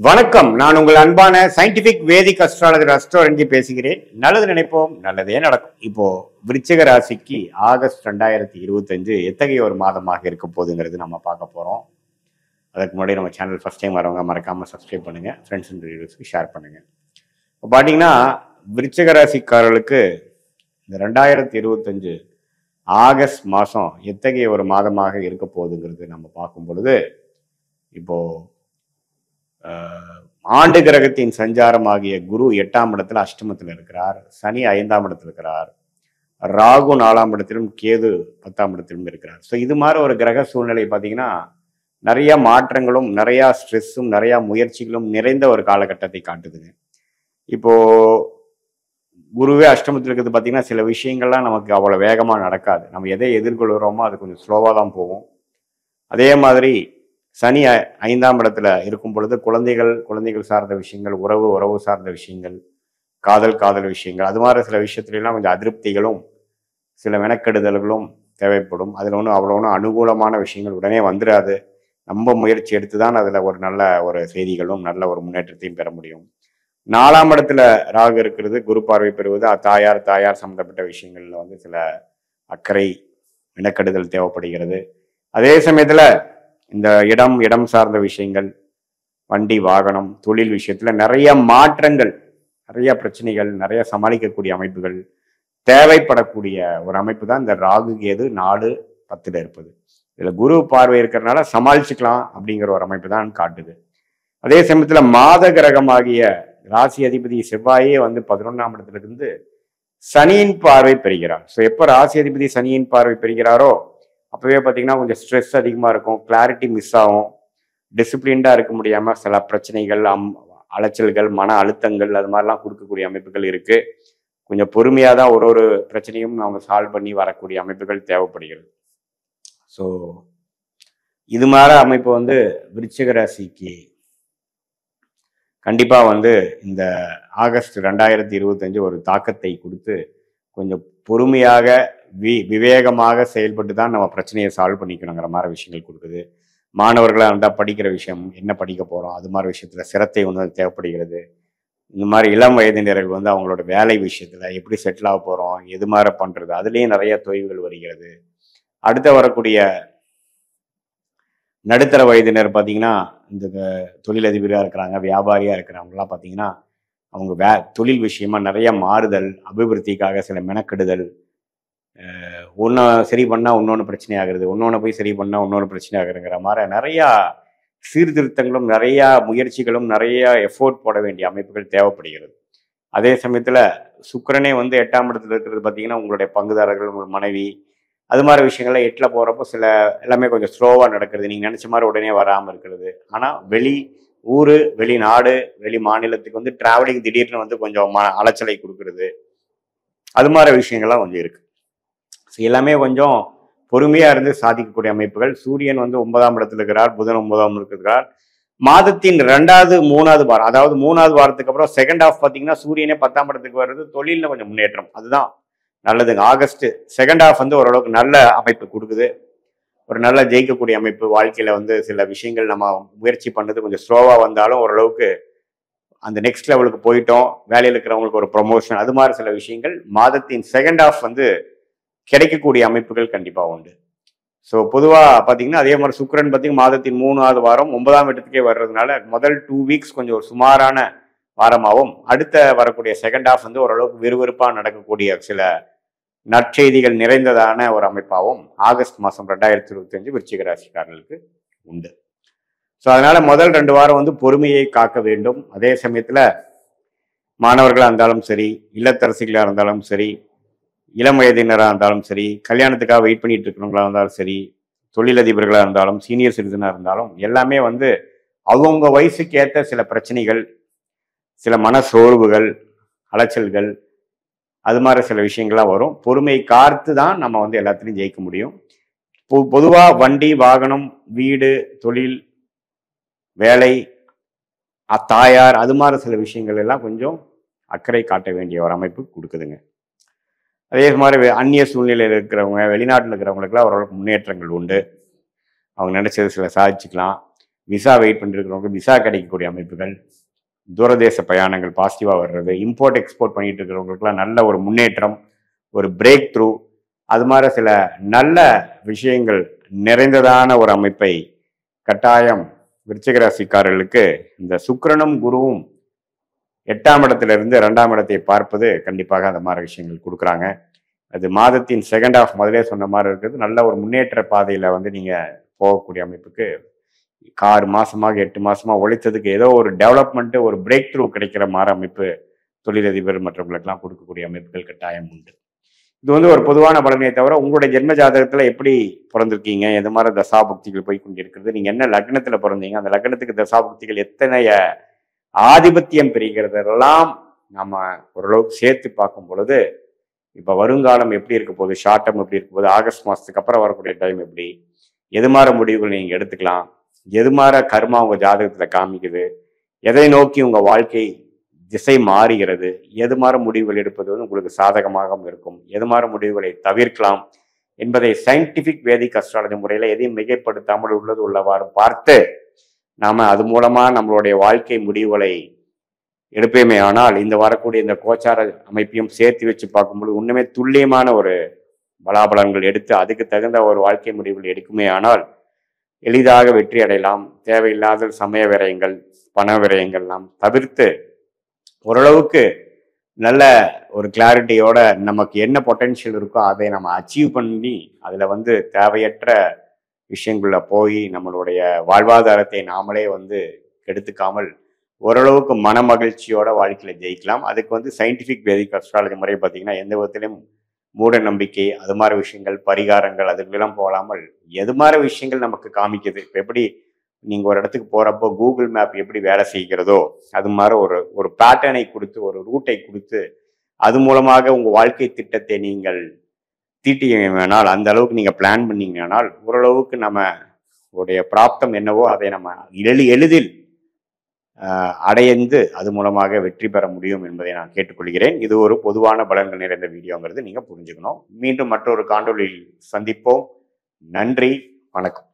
வணக்கம். நான் உங்கள் அன்பான சயின்டிபிக் வேதிக் அஸ்ட்ராலஜர் அஸ்ட்ரோரஞ்சி பேசுகிறேன். நல்லது நினைப்போம், நல்லதே நடக்கும். இப்போ விருச்சிக ராசிக்கு ஆகஸ்ட் 2025 எத்தகைய ஒரு மாதமாக இருக்க போகுதுங்கிறது நம்ம பார்க்க போறோம். அதுக்கு முன்னாடி நம்ம சேனல் ஃபர்ஸ்ட் டைம் வரவங்க மறக்காம சப்ஸ்கிரைப் பண்ணுங்க, ஃப்ரெண்ட்ஸ் அண்ட் ரிலேட்டிவ்ஸ்க்கு ஷேர் பண்ணுங்க. இப்போ பார்த்தீங்கன்னா விருச்சிக ராசிக்காரர்களுக்கு இந்த 2025 ஆகஸ்ட் மாதம் எத்தகைய ஒரு மாதமாக இருக்க போகுதுங்கிறது நம்ம பார்க்கும் பொழுது, இப்போ ஆண்டு கிரகத்தின் சஞ்சாரமாகிய குரு 8ஆம் இடத்துல அஷ்டமத்தில் இருக்கிறார், சனி 5ஆம் இடத்துல இருக்கிறார், ராகு 4ஆம் இடத்திலும் கேது 10ஆம் இடத்திலும் இருக்கிறார். ஸோ இது மாதிரி ஒரு கிரக சூழ்நிலை பார்த்தீங்கன்னா நிறைய மாற்றங்களும் நிறையா ஸ்ட்ரெஸ்ஸும் நிறையா முயற்சிகளும் நிறைந்த ஒரு காலகட்டத்தை காட்டுதுங்க. இப்போ குருவே அஷ்டமத்தில் இருக்கிறது பார்த்தீங்கன்னா சில விஷயங்கள்லாம் நமக்கு அவ்வளோ வேகமாக நடக்காது. நம்ம எதை எதிர்கொள்கிறோமோ அது கொஞ்சம் ஸ்லோவாக தான் போகும். அதே மாதிரி சனி 5ஆம் இடத்துல இருக்கும் பொழுது குழந்தைகள் சார்ந்த விஷயங்கள், உறவு சார்ந்த விஷயங்கள், காதல் விஷயங்கள், அது மாதிரி சில விஷயத்துலாம் கொஞ்சம் அதிருப்திகளும் சில மெனக்கெடுதல்களும் தேவைப்படும். அதில் அவ்வளோ ஒன்றும் அனுகூலமான விஷயங்கள் உடனே வந்துடாது. நம்ம முயற்சி எடுத்து தான் அதில் ஒரு நல்ல ஒரு செய்திகளும் நல்ல ஒரு முன்னேற்றத்தையும் பெற முடியும். 4ஆம் இடத்துல ராகு இருக்கிறது, குரு பார்வை பெறுவது தாயார் சம்மந்தப்பட்ட விஷயங்கள்ல சில அக்கறை மெனக்கெடுதல் தேவைப்படுகிறது. அதே சமயத்தில் இந்த இடம் சார்ந்த விஷயங்கள், வண்டி வாகனம் தொழில் விஷயத்துல நிறைய மாற்றங்கள், நிறைய பிரச்சனைகள், நிறைய சமாளிக்கக்கூடிய அமைப்புகள் தேவைப்படக்கூடிய ஒரு அமைப்பு தான் இந்த ராகு கேது 4-10 இருப்பது. இதுல குரு பார்வை இருக்கிறதுனால சமாளிச்சுக்கலாம் அப்படிங்கிற ஒரு அமைப்பு தான் காட்டுது. அதே சமயத்துல மாத கிரகமாகிய ராசி அதிபதி செவ்வாயே 11ஆம் இடத்துல இருந்து சனியின் பார்வை பெறுகிறார். ஸோ எப்போ ராசி அதிபதி சனியின் பார்வை பெறுகிறாரோ அப்பவே பார்த்தீங்கன்னா கொஞ்சம் ஸ்ட்ரெஸ் அதிகமாக இருக்கும், கிளாரிட்டி மிஸ் ஆகும், டிசிப்ளின்டாக இருக்க முடியாமல் சில பிரச்சனைகள், அலைச்சல்கள், மன அழுத்தங்கள் அது மாதிரிலாம் கொடுக்கக்கூடிய அமைப்புகள் இருக்கு. கொஞ்சம் பொறுமையாக தான் ஒரு பிரச்சனையும் அவங்க சால்வ் பண்ணி வரக்கூடிய அமைப்புகள் தேவைப்படுகிறது. ஸோ இது மாதிரி அமைப்பு விருச்சிக ராசிக்கு கண்டிப்பாக இந்த ஆகஸ்ட் 2025 ஒரு தாக்கத்தை கொடுத்து கொஞ்சம் பொறுமையாக விவேகமாக செயல்பட்டு தான் நம்ம பிரச்சனையை சால்வ் பண்ணிக்கணுங்கிற மாதிரி விஷயங்கள் கொடுக்குது. மாணவர்களாக இருந்தால் படிக்கிற விஷயம், என்ன படிக்க போகிறோம், அது மாதிரி விஷயத்தில் சிரத்தை தேவைப்படுகிறது. இந்த மாதிரி இளம் வயதினர்கள் அவங்களோட வேலை விஷயத்தில் எப்படி செட்டில் ஆக போகிறோம், எது மாதிரி பண்ணுறது, அதுலேயும் நிறைய தொய்வுகள் வருகிறது. அடுத்த வரக்கூடிய நடுத்தர வயதினர் பார்த்தீங்கன்னா இந்த தொழிலதிபராக இருக்கிறாங்க, வியாபாரியாக இருக்கிறவங்களாம் பார்த்தீங்கன்னா அவங்க தொழில் விஷயமா நிறைய மாறுதல், அபிவிருத்திக்காக சில மெனக்கெடுதல், ஒன்று சரி பண்ணால் இன்னொன்று பிரச்சனை ஆகுறது, இன்னொன்று போய் சரி பண்ணால் இன்னொன்று பிரச்சனை ஆகுதுங்கிற மாதிரி நிறையா சீர்திருத்தங்களும் நிறையா முயற்சிகளும் நிறைய எஃபோர்ட் போட வேண்டிய அமைப்புகள் தேவைப்படுகிறது. அதே சமயத்தில் சுக்கிரனே 8ஆம் இடத்துல இருக்கிறது பார்த்தீங்கன்னா உங்களுடைய பங்குதாரர்கள், உங்கள் மனைவி, அது மாதிரி விஷயங்கள்லாம் 8ல் போகிறப்போ சில எல்லாமே கொஞ்சம் ஸ்லோவாக நடக்கிறது, நீங்கள் நினச்ச மாதிரி உடனே வராமல் இருக்கிறது. ஆனால் வெளி ஊர், வெளிநாடு, வெளி மாநிலத்துக்கு டிராவலிங் திடீர்னு கொஞ்சம் அலைச்சலை கொடுக்கறது, அது மாதிரி விஷயங்கள்லாம் கொஞ்சம் இருக்குது. ஸோ எல்லாமே கொஞ்சம் பொறுமையாக இருந்து சாதிக்கக்கூடிய அமைப்புகள். சூரியன் 9ஆம் இடத்துல இருக்கிறார், புதன் 9ஆம் இருக்கிறார். மாதத்தின் 2வது 3வது வாரம், அதாவது 3வது வாரத்துக்கு அப்புறம் செகண்ட் ஹாஃப் பார்த்தீங்கன்னா சூரியனே 10ஆம் இடத்துக்கு வர்றது தொழிலில் கொஞ்சம் முன்னேற்றம், அதுதான் நல்லதுங்க. ஆகஸ்ட் செகண்ட் ஹாஃப் ஓரளவுக்கு நல்ல அமைப்பு கொடுக்குது, ஒரு நல்ல ஜெயிக்கக்கூடிய அமைப்பு. வாழ்க்கையில் சில விஷயங்கள் நம்ம முயற்சி பண்ணது கொஞ்சம் ஸ்லோவாக வந்தாலும் ஓரளவுக்கு அந்த நெக்ஸ்ட் லெவலுக்கு போயிட்டோம், வேலையில் இருக்கிறவங்களுக்கு ஒரு ப்ரொமோஷன், அது மாதிரி சில விஷயங்கள் மாதத்தின் செகண்ட் ஹாஃப் கிடைக்கக்கூடிய அமைப்புகள் கண்டிப்பாக உண்டு. ஸோ பொதுவாக பார்த்தீங்கன்னா அதே மாதிரி சுக்கிரன் பார்த்தீங்கன்னா மாதத்தின் 3வது வாரம் 9ஆம் இடத்துக்கே வர்றதுனால முதல் 2 வீக்ஸ் கொஞ்சம் ஒரு சுமாரான வாரமாகவும், அடுத்த வரக்கூடிய செகண்ட் ஹாஃப் ஓரளவுக்கு விறுவிறுப்பாக நடக்கக்கூடிய சில நற்செய்திகள் நிறைந்ததான ஒரு அமைப்பாகவும் ஆகஸ்ட் மாதம் 2025 விருச்சிக ராசிக்காரர்களுக்கு உண்டு. ஸோ அதனால முதல் 2 வாரம் பொறுமையை காக்க வேண்டும். அதே சமயத்தில் மாணவர்களாக இருந்தாலும் சரி, இல்லத்தரசிகளாக இருந்தாலும் சரி, இளம் வயதினராக இருந்தாலும் சரி, கல்யாணத்துக்காக வெயிட் பண்ணிட்டு இருக்கிறவங்களா இருந்தாலும் சரி, தொழிலதிபர்களாக இருந்தாலும், சீனியர் சிட்டிசனாக இருந்தாலும் எல்லாமே அவங்கவுங்க வயசுக்கு ஏற்ற சில பிரச்சனைகள், சில மன சோர்வுகள், அலைச்சல்கள், அது மாதிரி சில விஷயங்கள்லாம் வரும். பொறுமை காத்து தான் நம்ம எல்லாத்துலையும் ஜெயிக்க முடியும். பொதுவாக வண்டி வாகனம், வீடு, தொழில், வேலை, தாயார், அது மாதிரி சில விஷயங்கள் எல்லாம் கொஞ்சம் அக்கறை காட்ட வேண்டிய ஒரு அமைப்பு கொடுக்குதுங்க. அதே மாதிரி அந்நிய சூழ்நிலையில் இருக்கிறவங்க, வெளிநாட்டில் இருக்கிறவங்களுக்குலாம் ஓரளவுக்கு முன்னேற்றங்கள் உண்டு. அவங்க நினைச்சது சில சாதிச்சுக்கலாம். விசா வெயிட் பண்ணிருக்கிறவங்க விசா கிடைக்கக்கூடிய அமைப்புகள், தூரதேச பயணங்கள் பாசிட்டிவாக வர்றது, இம்போர்ட் எக்ஸ்போர்ட் பண்ணிட்டு இருக்கிறவங்களுக்குலாம் நல்ல ஒரு முன்னேற்றம், ஒரு பிரேக் த்ரூ, அது மாதிரி சில நல்ல விஷயங்கள் நிறைந்ததான ஒரு அமைப்பை கட்டாயம் விருச்சிக ராசிக்காரர்களுக்கு இந்த சுக்கிரனும் குருவும் 8ஆம் இடத்திலிருந்து 2ஆம் இடத்தை பார்ப்பது கண்டிப்பாக அந்த மாதிரி விஷயங்கள் கொடுக்குறாங்க. அது மாதத்தின் செகண்ட் ஹாஃப் முதலே சொன்ன மாதிரி இருக்கிறது. நல்ல ஒரு முன்னேற்ற பாதையில் வந்து நீங்கள் போகக்கூடிய அமைப்புக்கு 6 மாசமாக 8 மாசமா உழைத்ததுக்கு ஏதோ ஒரு டெவலப்மெண்ட், ஒரு பிரேக் த்ரூ கிடைக்கிற மாதிரி அமைப்பு தொழிலதிபர் மற்றவங்களுக்கெல்லாம் கொடுக்கக்கூடிய அமைப்புகள் கட்டாயம் உண்டு. இது வந்து ஒரு பொதுவான பலனை தவிர உங்களுடைய ஜென்ம ஜாதகத்துல எப்படி பிறந்திருக்கீங்க, எது மாதிரி தசாபுக்திகள் போய் கொண்டிருக்கிறது, நீங்க என்ன லக்னத்துல பிறந்தீங்க, அந்த லக்னத்துக்கு தசாபுக்திகள் எத்தனைய ஆதிபத்தியம் பெறுகிறதெல்லாம் நம்ம ஓரளவுக்கு சேர்த்து பார்க்கும் பொழுது இப்ப வருங்காலம் எப்படி இருக்க போகுது, ஷார்ட் டேர்ம் எப்படி இருக்க போகுது, ஆகஸ்ட் மாசத்துக்கு அப்புறம் வரக்கூடிய டைம் எப்படி, எது மாதிரி முடிவுகள் நீங்க எடுத்துக்கலாம், எது மாதிரி கர்மா உங்க ஜாதகத்துல காமிக்குது, எதை நோக்கி உங்க வாழ்க்கை திசை மாறுகிறது, எது மாதிரி முடிவுகள் எடுப்பது வந்து உங்களுக்கு சாதகமாகவும் இருக்கும், எது மாதிரி முடிவுகளை தவிர்க்கலாம் என்பதை சயின்டிபிக் வேதிக் அஸ்ட்ராலஜி முறையில எதையும் மிகைப்படுத்தாமல் உள்ளது உள்ளவாறு பார்த்து நாம அது மூலமா நம்மளுடைய வாழ்க்கை முடிவுகளை எடுப்பேமே. ஆனால் இந்த வரக்கூடிய இந்த கோச்சார அமைப்பையும் சேர்த்து வச்சு பார்க்கும்போது இன்னுமே துல்லியமான ஒரு பலாபலன்கள் எடுத்து அதுக்கு தகுந்த ஒரு வாழ்க்கை முடிவுகள் எடுக்குமே ஆனால் எளிதாக வெற்றி அடையலாம். தேவையில்லாத சமய விரயங்கள், பண விரயங்கள் நாம் தவிர்த்து ஓரளவுக்கு நல்ல ஒரு கிளாரிட்டியோட நமக்கு என்ன பொட்டென்ஷியல் இருக்கோ அதை நம்ம அச்சீவ் பண்ணி அதில் வந்து தேவையற்ற விஷயங்களில் போய் நம்மளுடைய வாழ்வாதாரத்தை நாமளே வந்து கெடுத்துக்காமல் ஓரளவுக்கு மன மகிழ்ச்சியோட வாழ்க்கையில ஜெயிக்கலாம். அதுக்கு வந்து சயின்டிஃபிக் வேதிக் அஸ்ட்ராலஜி முறை பார்த்தீங்கன்னா எந்த விதத்திலும் மூட நம்பிக்கை அது மாதிரி விஷயங்கள், பரிகாரங்கள் அதுக்கெல்லாம் போகாமல் எது மாதிரி விஷயங்கள் நமக்கு காமிக்குது. இப்போ எப்படி நீங்கள் ஒரு இடத்துக்கு போகிறப்போ கூகுள் மேப் எப்படி வேலை செய்கிறதோ அது மாதிரி ஒரு பேட்டர்னை கொடுத்து ஒரு ரூட்டை கொடுத்து அது மூலமாக உங்கள் வாழ்க்கை திட்டத்தை நீங்கள் தீட்டினால் அந்த அளவுக்கு நீங்கள் பிளான் பண்ணீங்கன்னால் ஓரளவுக்கு நம்ம உடைய பிராப்தம் என்னவோ அதை நம்ம எளிதில் அடைந்து அது மூலமாக வெற்றி பெற முடியும் என்பதை நான் கேட்டுக்கொள்கிறேன். இது ஒரு பொதுவான பலன்கள் நிறைந்த வீடியோங்கிறது நீங்கள் புரிஞ்சுக்கணும். மீண்டும் மற்றொரு காணொளியில் சந்திப்போம். நன்றி, வணக்கம்.